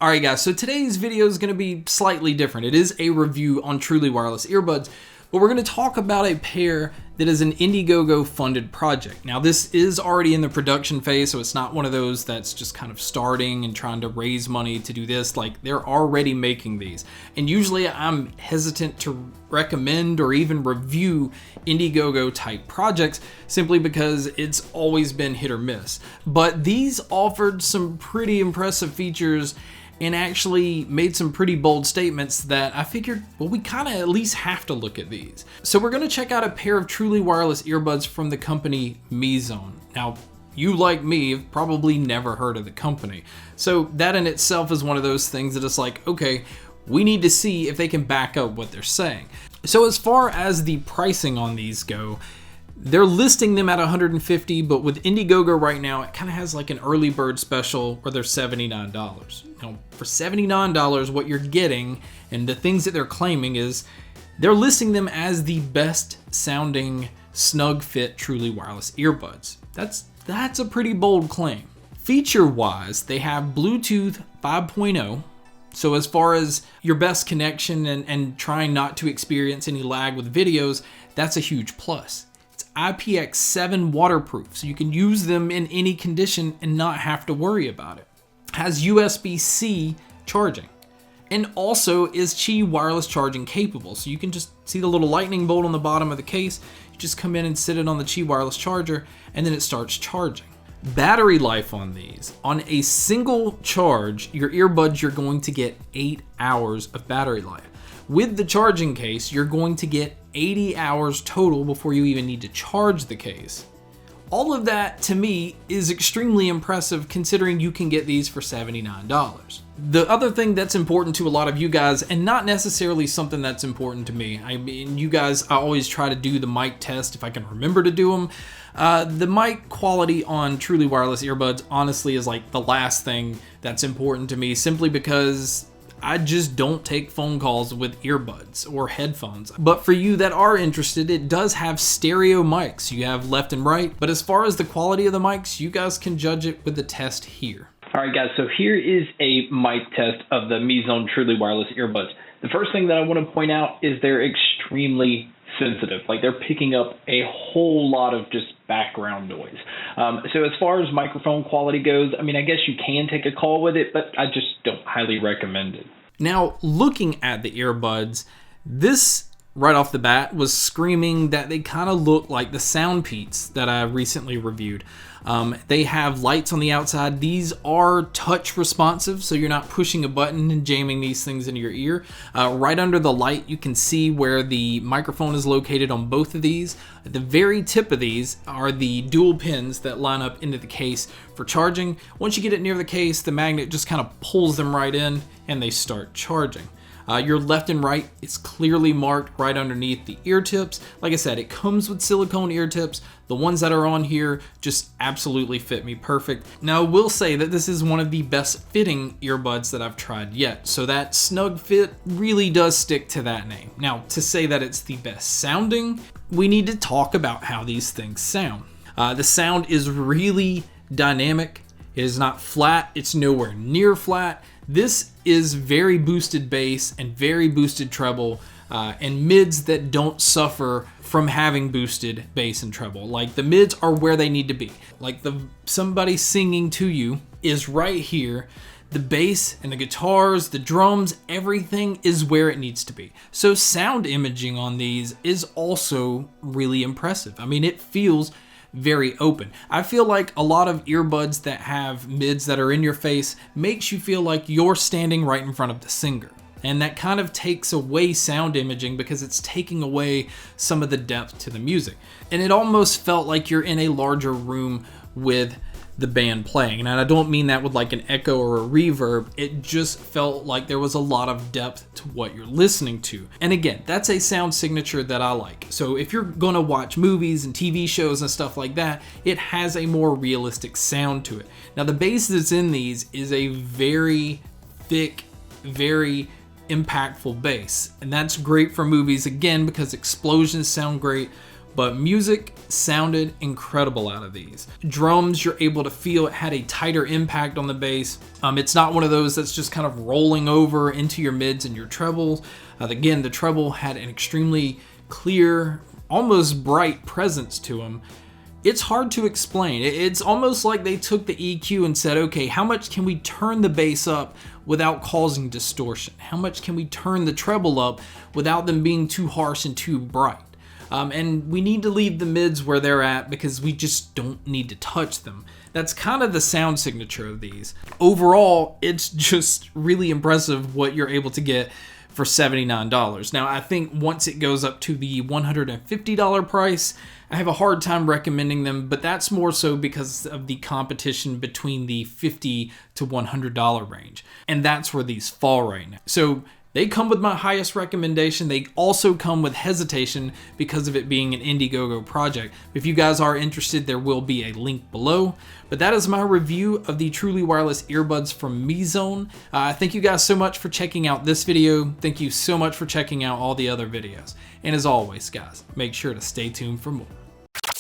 Alright guys, so today's video is going to be slightly different. It is a review on truly wireless earbuds, but we're going to talk about a pair that is an Indiegogo funded project. Now this is already in the production phase, so it's not one of those that's just kind of starting and trying to raise money to do this. Like, they're already making these. And usually I'm hesitant to recommend or even review Indiegogo type projects simply because it's always been hit or miss. But these offered some pretty impressive features and actually made some pretty bold statements that I figured, well, we kind of at least have to look at these. So we're going to check out a pair of truly wireless earbuds from the company Mezone. Now, you like me have probably never heard of the company. So that in itself is one of those things that it's like, okay, we need to see if they can back up what they're saying. So as far as the pricing on these go, they're listing them at $150, but with Indiegogo right now, it kind of has like an early bird special where they're $79. Now, for $79, what you're getting and the things that they're claiming is they're listing them as the best sounding snug fit truly wireless earbuds. That's a pretty bold claim. Feature wise, they have Bluetooth 5.0. So as far as your best connection and trying not to experience any lag with videos, that's a huge plus. IPX7 waterproof, so you can use them in any condition and not have to worry about it. Has USB-C charging and also is Qi wireless charging capable. So you can just see the little lightning bolt on the bottom of the case. You just come in and sit it on the Qi wireless charger and then it starts charging. Battery life on these, on a single charge, your earbuds, you're going to get 8 hours of battery life. With the charging case, you're going to get 80 hours total before you even need to charge the case. All of that, to me, is extremely impressive considering you can get these for $79. The other thing that's important to a lot of you guys, and not necessarily something that's important to me, I mean, you guys, I always try to do the mic test if I can remember to do them. The mic quality on truly wireless earbuds, honestly, is like the last thing that's important to me, simply because I just don't take phone calls with earbuds or headphones. But for you that are interested, it does have stereo mics. You have left and right. But as far as the quality of the mics, you guys can judge it with the test here. All right, guys, so here is a mic test of the Mezone truly wireless earbuds. The first thing that I want to point out is they're extremely sensitive. Like, they're picking up a whole lot of just background noise. So as far as microphone quality goes, I mean, I guess you can take a call with it, but I just don't highly recommend it. Now, looking at the earbuds, this right off the bat was screaming that they kind of look like the Soundpeats that I recently reviewed. They have lights on the outside. These are touch responsive, so you're not pushing a button and jamming these things into your ear. Right under the light, you can see where the microphone is located on both of these. At the very tip of these are the dual pins that line up into the case for charging. Once you get it near the case, the magnet just kind of pulls them right in and they start charging. Your left and right is clearly marked right underneath the ear tips. Like I said, it comes with silicone ear tips. The ones that are on here just absolutely fit me perfect. Now, I will say that this is one of the best fitting earbuds that I've tried yet. So that snug fit really does stick to that name. Now, to say that it's the best sounding, we need to talk about how these things sound. The sound is really dynamic. It is not flat. It's nowhere near flat. This is very boosted bass and very boosted treble and mids that don't suffer from having boosted bass and treble. Like, the mids are where they need to be. Like, somebody singing to you is right here. The bass and the guitars, the drums, everything is where it needs to be. So sound imaging on these is also really impressive. I mean, it feels very open. I feel like a lot of earbuds that have mids that are in your face makes you feel like you're standing right in front of the singer. And that kind of takes away sound imaging because it's taking away some of the depth to the music. And it almost felt like you're in a larger room with the band playing. And I don't mean that with like an echo or a reverb. It just felt like there was a lot of depth to what you're listening to. And again, that's a sound signature that I like. So if you're going to watch movies and TV shows and stuff like that, it has a more realistic sound to it. Now, the bass that's in these is a very thick, very impactful bass. And that's great for movies, again, because explosions sound great. but music sounded incredible out of these. Drums, you're able to feel it had a tighter impact on the bass. It's not one of those that's just kind of rolling over into your mids and your trebles. Again, the treble had an extremely clear, almost bright presence to them. It's hard to explain. It's almost like they took the EQ and said, okay, how much can we turn the bass up without causing distortion? How much can we turn the treble up without them being too harsh and too bright? And we need to leave the mids where they're at because we just don't need to touch them. That's kind of the sound signature of these. Overall, it's just really impressive what you're able to get for $79. Now, I think once it goes up to the $150 price, I have a hard time recommending them, but that's more so because of the competition between the $50 to $100 range. And that's where these fall right now. So they come with my highest recommendation. They also come with hesitation because of it being an Indiegogo project. If you guys are interested, there will be a link below. But that is my review of the truly wireless earbuds from Mezone. Thank you guys so much for checking out this video. Thank you so much for checking out all the other videos. And as always, guys, make sure to stay tuned for more.